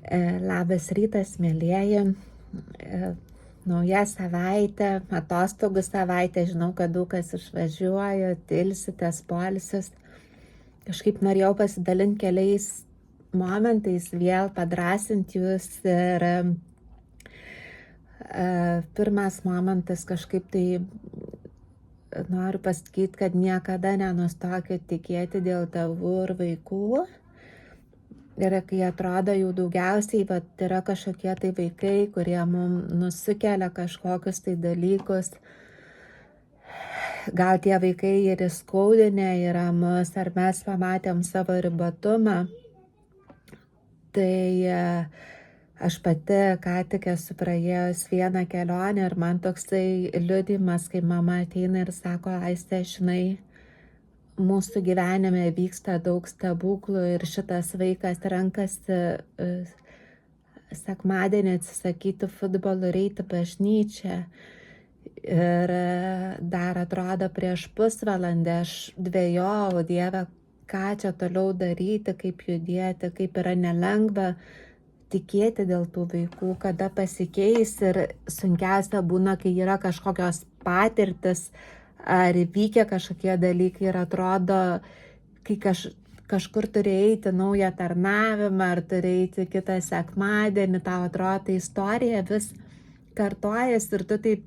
Labas rytas, mėlyjeji. Nauja savaitė, atostogų savaitė, žinau, kad daug kas išvažiuoja, ilsitės, poilsis. Kažkaip norėjau pasidalinti keliais momentais, vėl padrasinti jūs ir pirmas momentas kažkaip tai noriu pasakyti, kad niekada nenustokit tikėti dėl tėvų ir vaikų. Ir kai atrodo jau daugiausiai, yra kažkokie tai vaikai, kurie mums nusikelia kažkokius tai dalykus. Gal tie vaikai ir įskaudinę yra mus, ar mes pamatėm savo ribotumą. Tai aš pati ką tik esu praėjus vieną kelionę ir man toksai liudijimas, kai mama ateina ir sako, Aiste, žinai, mūsų gyvenime vyksta daug stebuklų ir šitas vaikas renkasi sekmadienį atsisakyti futbolo ir eiti bažnyčią. Ir dar atrodo prieš pusvalandį aš dvejojau, Dieve, ką čia toliau daryti, kaip judėti, kaip yra nelengva tikėti dėl tų vaikų, kada pasikeis. Ir sunkiausia būna, kai yra kažkokios patirtis ar įvykę kažkokie dalykai ir atrodo, kai kažkur turi eiti naują tarnavimą ar turi eiti kitą sekmadienį, tau atrodo, tai istorija vis kartojasi ir tu taip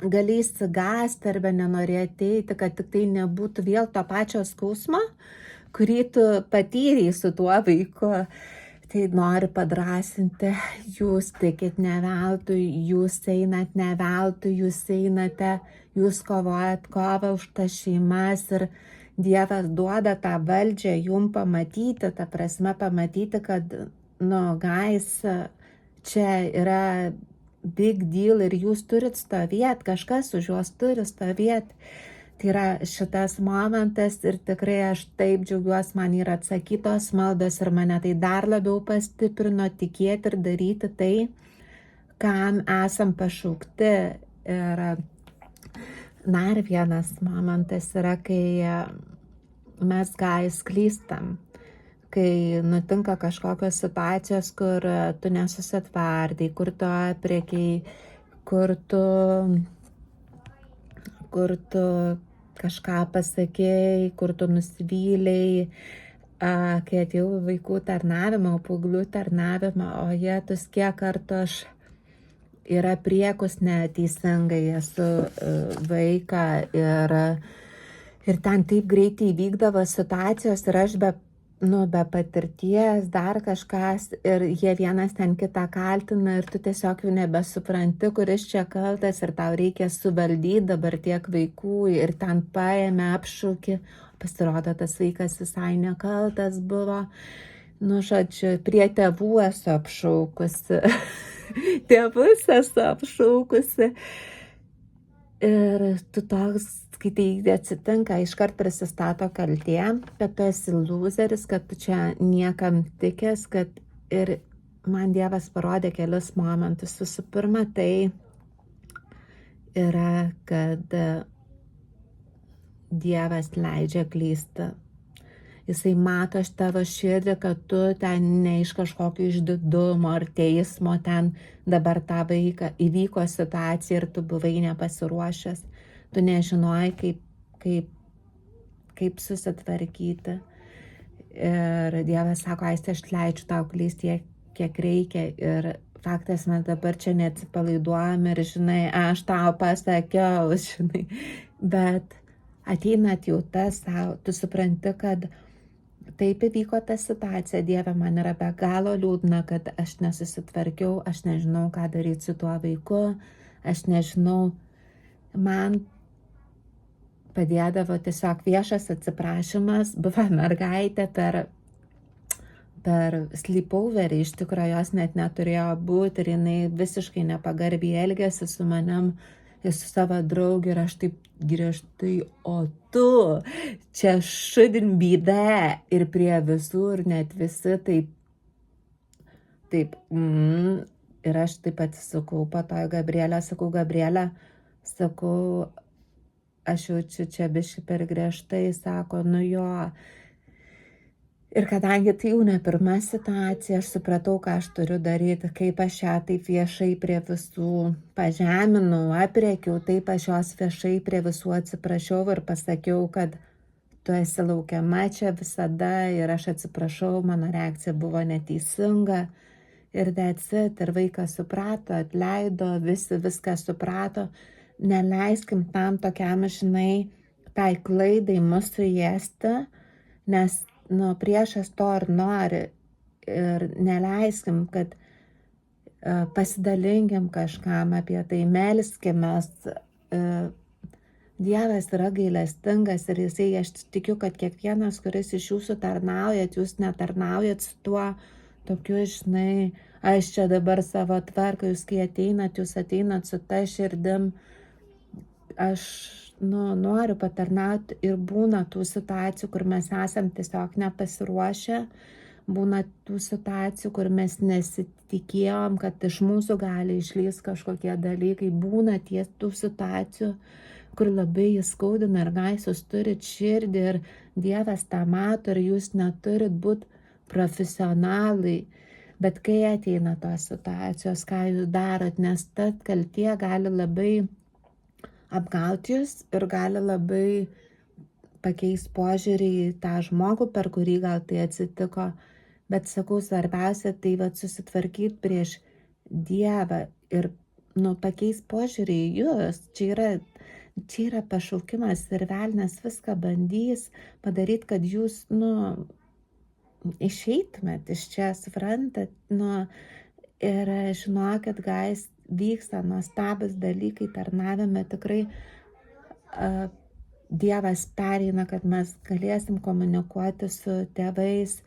gali įsigąsti arba nenorėti eiti, kad tik tai nebūtų vėl to pačio skausmo, kurį tu patyrei su tuo vaiku. Tai noriu padrasinti, jūs tikit ne veltui, jūs einat ne veltui, jūs kovojat kovą už tas šeimas ir Dievas duoda tą valdžią jum pamatyti, ta prasme pamatyti, kad, guys, čia yra big deal ir jūs turit stovėti, kažkas už juos turi stovėti. Tai yra šitas momentas ir tikrai aš taip džiaugiuosi, man yra atsakytos maldos ir mane tai dar labiau pastiprino tikėti ir daryti tai, kam esam pašaukti. Ir dar vienas momentas yra, kai mes klystam, kai nutinka kažkokios situacijos, kur tu nesusitvardai, kur tu apriekiai, kur tu kažką pasakėjai, kur tu nusivylei, kai atėjau vaikų tarnavimą, paauglių tarnavimą, o jėtus kiek kartų aš yra priekus neteisingai esu vaiką ir ten taip greitai vykdavo situacijos ir aš be patirties, dar kažkas ir jie vienas ten kitą kaltina ir tu tiesiog jau nebesupranti, kuris čia kaltas ir tau reikia suvaldyti dabar tiek vaikų ir ten paėmė, apšaukė, pasirodo tas vaikas visai nekaltas buvo. Žodžiu, prie tėvų esu apšaukusi, tėvus esu apšaukusi ir tu toks, kai tai atsitinka, iškart prisistato kaltė, kad tu esi loseris, kad tu čia niekam tikęs, kad ir man Dievas parodė kelius momentus. Visų pirma, tai yra, kad Dievas leidžia klysti. Jisai mato iš tavo širdį, kad tu ten ne iš kažkokio išdidumo ar teismo, ten dabar tą vaiką įvyko situacija ir tu buvai nepasiruošęs. Tu nežinojai, kaip susitvarkyti. Ir Dievas sako, Aiste, aš leidžiu tau klysti tiek, kiek reikia. Ir faktas, mes dabar čia neatsipalaiduojam ir, žinai, aš tau pasakiau, žinai. Bet ateina atjauta savo, tu supranti, kad taip įvyko ta situacija, Dieve, man yra be galo liūdna, kad aš nesusitvarkiau, aš nežinau, ką daryti su tuo vaiku, aš nežinau, man padėdavo tiesiog viešas atsiprašymas, buvo mergaitė per sleepoverį, iš tikrųjų jos net neturėjo būti ir jinai visiškai nepagarbiai elgėsi su manim ir su savo draugė ir aš taip griežtai, o tu čia shouldn't be there ir prie visų ir net visi taip ir aš taip atsisukau, po to Gabrielę, sakau, aš jaučiu čia biškį per griežtai, sako, jo, Ir kadangi tai jau ne pirma situacija, aš supratau, ką aš turiu daryti, kaip aš ją taip viešai prie visų pažeminau, aprėkiau, taip aš jos viešai prie visų atsiprašiau ir pasakiau, kad tu esi laukiama čia visada ir aš atsiprašau, mano reakcija buvo neteisinga. Ir that's it, ir vaikas suprato, atleido, visi viską suprato. Neleiskim tam tokiam, žinai, tai klaidai mus suėsti, nes priešas to ir nori. Ir neleiskim, kad pasidalinkim kažkam apie tai, melskimės. Dievas yra gailestingas ir jisai, aš tikiu, kad kiekvienas, kuris iš jūsų tarnaujat, jūs netarnaujat su tuo tokiu, žinai, aš čia dabar savo tvarką, jūs kai ateinat, jūs ateinat su ta širdim, aš noriu patarnauti ir būna tų situacijų, kur mes esam tiesiog nepasiruošę, būna tų situacijų, kur mes nesitikėjom, kad iš mūsų gali išlįs kažkokie dalykai, būna tų situacijų, kur labai įskaudina ir jūs turit širdį ir Dievas tą mato ir jūs neturit būti profesionalai. Bet kai ateina tos situacijos, ką jūs darot, nes ta kaltė gali labai apgauti jūs ir gali labai pakeisti požiūrį į tą žmogų, per kurį gal tai atsitiko. Bet sakau, svarbiausia tai susitvarkyti prieš Dievą ir pakeisti požiūrį į jūs. Čia yra pašaukimas ir velnias viską bandys padaryti, kad jūs išeitumėt iš čia, suprantat. Ir žinokit, guys, vyksta nuostabus dalykai tarnavime, tikrai Dievas pereina, kad mes galėsim komunikuoti su tėvais,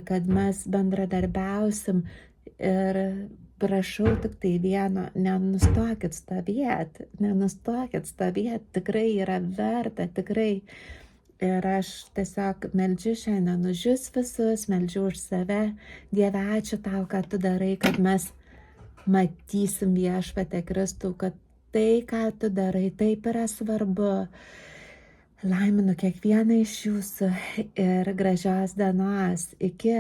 kad mes bendradarbiausim. Ir prašau tik tai vieno, nenustokit stovėt, tikrai yra verta, tikrai. Ir aš tiesiog meldžiu šiandien už jūs visus, meldžiu už save. Dieve, ačiū tau, ką tu darai, kad mes matysim Viešpatie Kristų, kad tai, ką tu darai, taip yra svarbu. Laiminu kiekvieną iš jūsų ir gražios dienos. Iki.